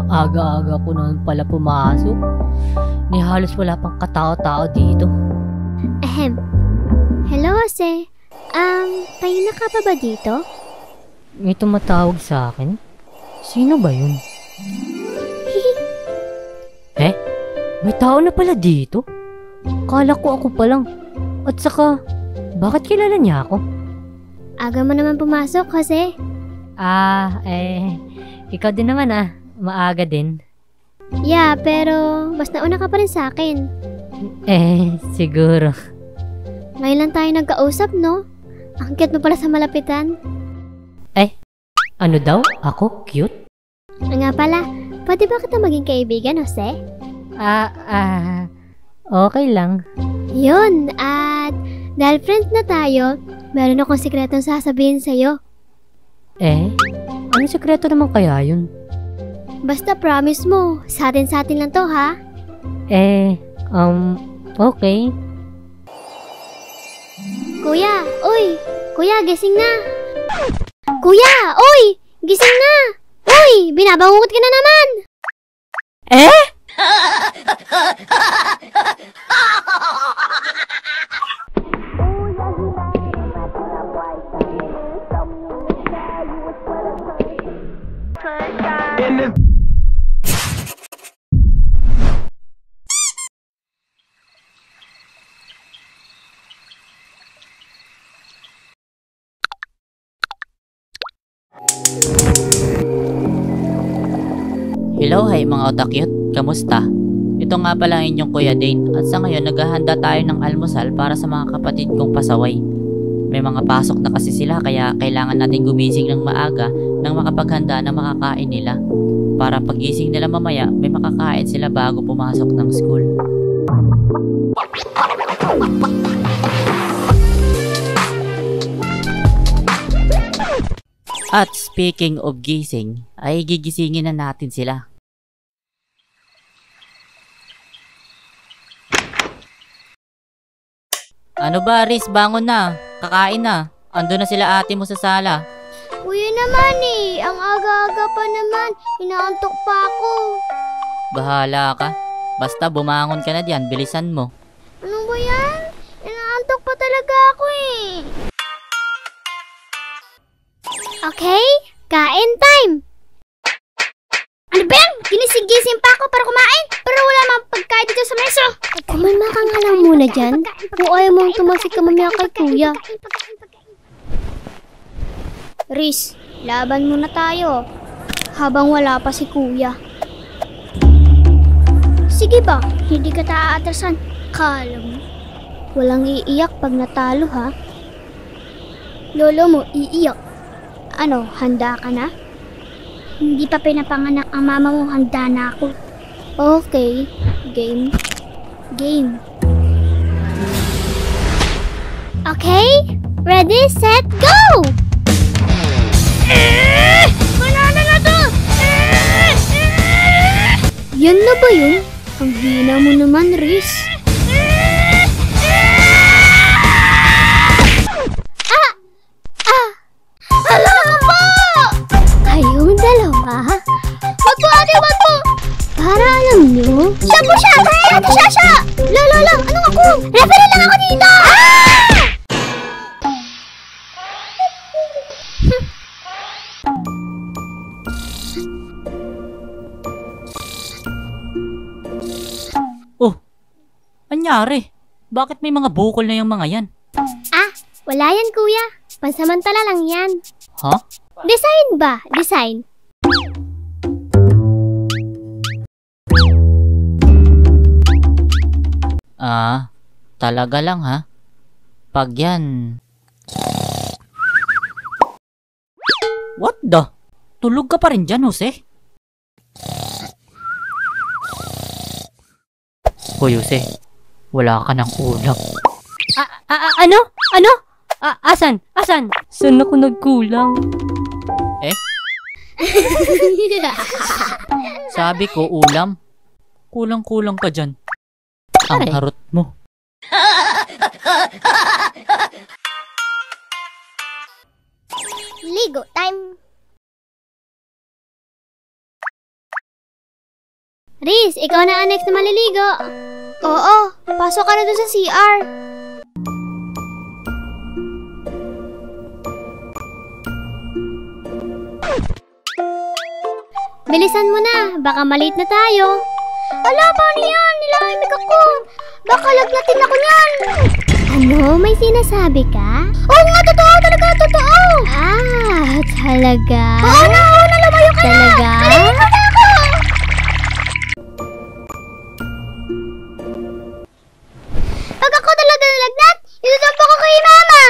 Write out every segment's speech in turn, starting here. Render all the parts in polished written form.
Aga-aga ko naman pala pumasok. Ni halos wala pang katao-tao dito. Ahem. Hello, Jose. Kayo na ka pa ba dito? May tumatawag sa akin? Sino ba yun? May tao na pala dito? Kala ko ako pa lang. At saka, bakit kilala niya ako? Aga mo naman pumasok, Jose. Ikaw din naman maaga din. Yeah, pero mas nauna ka pa rin sa akin. Siguro. Ngayon lang tayo nagkausap, no? Ang cute mo pala sa malapitan. Ano daw? Ako? Cute? Nga pala, pwede ba kita maging kaibigan, Jose? Okay lang. Yun, at dahil friends na tayo, meron akong sikretong sasabihin sa'yo. Ano sekreto naman kaya yun? Basta promise mo, sa atin lang to, ha? Okay. Kuya, uy! Kuya, gising na! Kuya, uy! Gising na! Uy! Binabangungot ka na naman! Hello, hi mga otakyut. Kamusta? Ito nga pala ang inyong Kuya Dane at sa ngayon naghahanda tayo ng almusal para sa mga kapatid kong pasaway. May mga pasok na kasi sila kaya kailangan natin gumising ng maaga nang makapaghanda ng makakain nila. Para pagising nila mamaya may makakain sila bago pumasok ng school. At speaking of gising, ay gigisingin na natin sila. Ano ba, Riz? Bangon na. Kakain na. Ando na sila ate mo sa sala. Kuya naman ang aga-aga pa naman. Inaantok pa ako. Bahala ka. Basta bumangon ka na diyan, bilisan mo. Ano ba yan? Inaantok pa talaga ako Okay, kain time! Ano ba yan? Ginising-gising pa ako para kumain, pero wala mang pagkain dito sa meso. Kumalma ka nga lang muna dyan. Kung ayaw mong tumansik ka mamaya kay kuya. Riz, laban muna tayo. Habang wala pa si kuya. Sige ba, hindi ka taaatrasan. Kala mo. Walang iiyak pag natalo, ha? Lolo mo, iiyak. Ano, handa ka na? Hindi pa pinapanganak ang mama mo, handa na ako. Okay, game. Okay, ready, set, go! Banana na to! Yan na ba yun? Ang hina mo naman, Riz. Hala ko po! Kayong dalawa? Wag po, ate, wag po! Para alam nyo? Siya po siya! Ate siya siya! Lolo lang, anong ako? Referee lang ako dito! Oh, anyari? Bakit may mga bukol na yung mga yan? Wala yan, kuya. Pansamantala lang yan. Ha? Design ba? Design. Talaga lang ha? Pag yan... What the? Tulog ka pa rin dyan, Jose? Hoy, Jose. Wala ka ng ulam. Ano? Asan? Saan ako nagkulang? Sabi ko, ulam. Kulang-kulang ka dyan. Ang harot mo. Ligo time. Riz, ikaw na ang next na maliligo. Oo, pasok ka na doon sa CR. Bilisan mo na, baka malate na tayo. Ala, paano yan? Nilamig ako. Baka laglatin ako niyan. Ano? May sinasabi ka? Oo nga, totoo talaga, totoo. Talaga? Oo na, lumayo ka Talaga? na. Naliligo na ako. Pag ako talaga nalagnat, isusampo ko kay mama.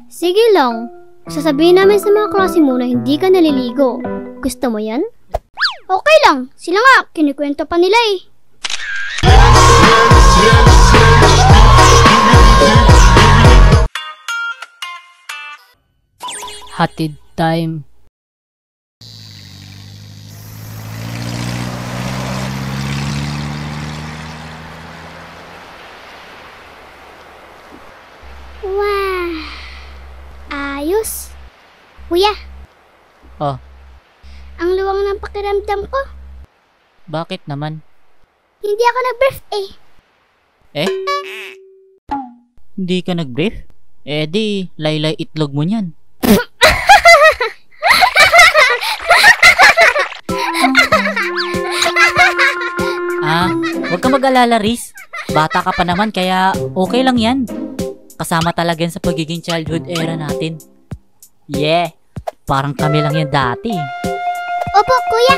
Sige lang. Sasabihin namin sa mga klase mo na hindi ka naliligo. Gusto mo yan? Okay lang. Sila nga, kinikwento pa nila eh. Hatid time. Wow. Ayos. Kuya, Oh, ang luwang ng pakiramdam ko. bakit naman? Hindi ako nag-birth eh. Hindi ka nag-brief? Eh di, laylay itlog mo niyan. Huwag ka mag-alala, Riz. Bata ka pa naman, kaya okay lang yan. Kasama talaga yan sa pagiging childhood era natin. Yeah, parang kami lang yan dati. Opo, kuya.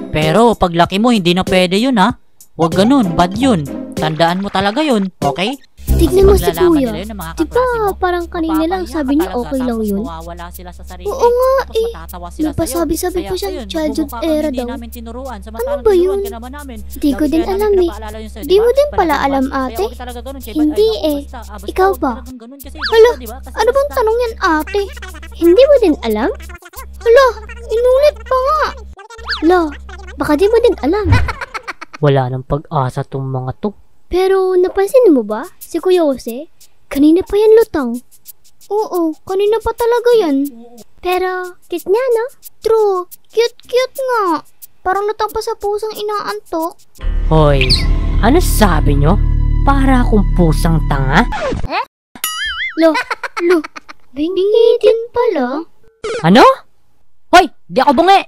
Pero paglaki mo, hindi na pwede yun, ha? Huwag ganun, bad yun. Tandaan mo talaga yun, okay? Tignan mo si Paglalaman kuya. nila yun ng mga Di ba kaklase mo, parang kanina lang mapapahiya sabi ka niya talaga, okay lang tapos yun? mawawala sila sa sarili. Oo nga Tapos eh. matatawa sila Napasabi-sabi sa'yo. pa siya, Kaya childhood nagmumukha kang era hindi daw. namin tinuruan. Ano ba yun? Ka naman namin. Di ko Lagi din kaya alam namin eh. pinapaalala yun sa'yo, Di mo din Palagi pala ba? alam, Kaya ate. huwag talaga ganun, kaya Hindi basta, eh. basta, Ikaw huwag ba? talagang ganun kasi, Hala, basta, diba? Kasi ano bang basta. tanong yan, ate? Hindi mo din alam? Hala, inulit pa nga. Hala, baka di mo din alam. Wala nang pag-asa tong mga to. Pero napansin mo ba, si Kuya Jose, kanina pa yan lutang. Oo, kanina pa talaga yan. Pero, cute niya, no? True, cute nga. Parang lutang pa sa pusong inaantok. Hoy, ano sabi nyo? Para akong pusang tanga? Lo, bingi din pala. Ano? Hoy, di ako bungi!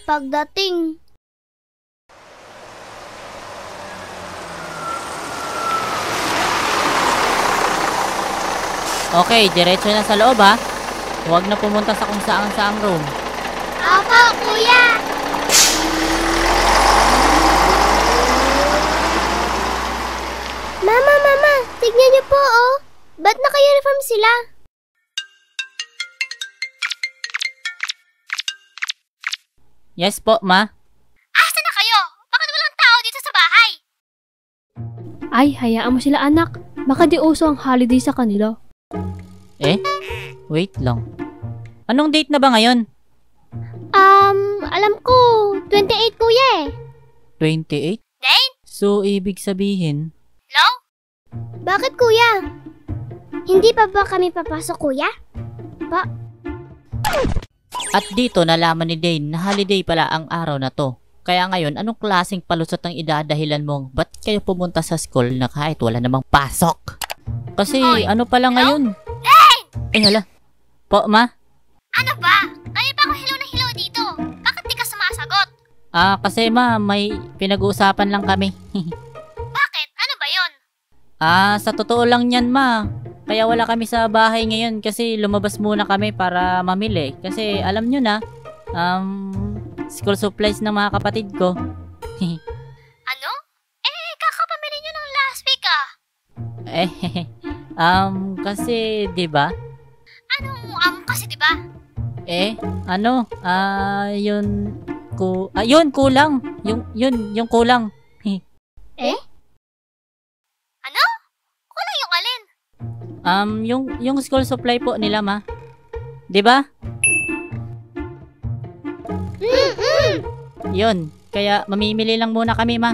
Pagdating, Okay, diretso na sa loob, ha? Huwag na pumunta sa kung saan room. Opo, kuya. Mama, tignan niyo po, oh. Ba't naka-uniform sila? Yes po, ma. Asa na kayo? Bakit walang tao dito sa bahay? Ay, hayaan mo sila anak. Baka di uso ang holiday sa kanila. Wait lang. Anong date na ba ngayon? Alam ko, 28 kuya eh. 28? Date? So, ibig sabihin, Hello? Bakit kuya? Hindi pa ba kami papasok kuya? at dito nalaman ni Dane na holiday pala ang araw na to. Kaya ngayon, anong klaseng palusot ang idadahilan mong ba't kayo pumunta sa school na kahit wala namang pasok? Kasi Oy, ano pala ngayon? Hala. Po, ma? Ano ba? Kaya pa ako hello na hello dito. Bakit di ka sumasagot? Kasi ma, may pinag-uusapan lang kami. Bakit? Ano ba yon? Sa totoo lang yan, ma. Kaya wala kami sa bahay ngayon kasi lumabas muna kami para mamili. Kasi alam nyo na, school supplies ng mga kapatid ko. Ano? Kakapamili nyo ng last week ah. Kasi, 'di ba? Kasi diba? Yun kulang. Yung kulang. Ano? Kulang yung alin? Yung school supply po nila, ma. 'Di ba? Yun. Kaya mamimili lang muna kami, ma.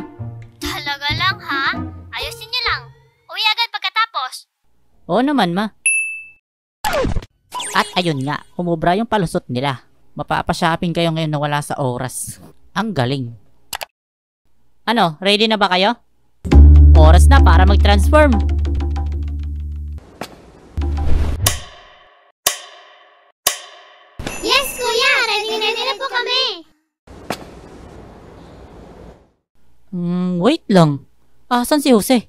Talaga lang ha? Ayusin nyo lang. Uwi agad pagkatapos. Oo naman, ma. At ayun nga, umubra yung palusot nila. Mapapashopping kayo ngayon na wala sa oras. Ang galing. Ano, ready na ba kayo? Oras na para mag-transform. Yes, kuya! Ready na po kami! Wait lang. Asan si Jose?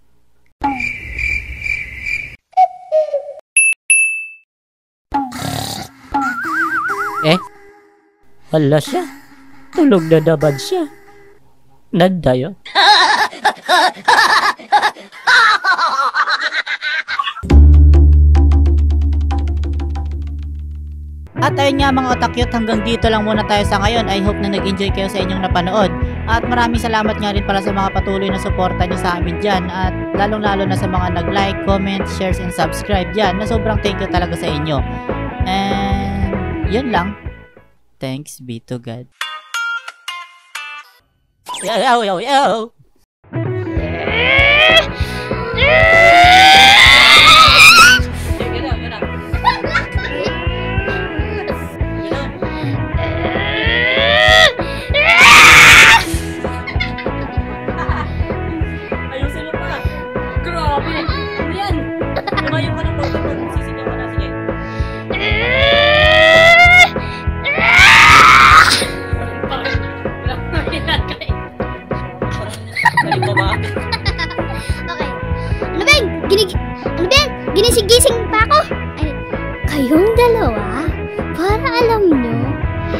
Hala siya. Tulog na naman siya. Nandayo. At ayun nga mga otakyot, hanggang dito lang muna tayo sa ngayon. I hope na nag-enjoy kayo sa inyong napanood. At maraming salamat nga rin pala sa mga patuloy na suporta nyo sa amin dyan. At lalong-lalo na sa mga nag-like, comment, shares, and subscribe dyan. Na sobrang thank you talaga sa inyo. And yun lang. Thanks be to God. Yo, yo, yo! Okay. Ano ba yan? Ginisigising pa ako? Ay, kayong dalawa? Para alam nyo?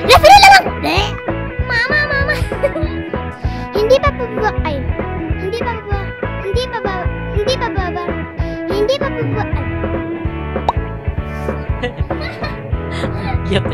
Referee lang! Mama! Hindi pa baba... Yep.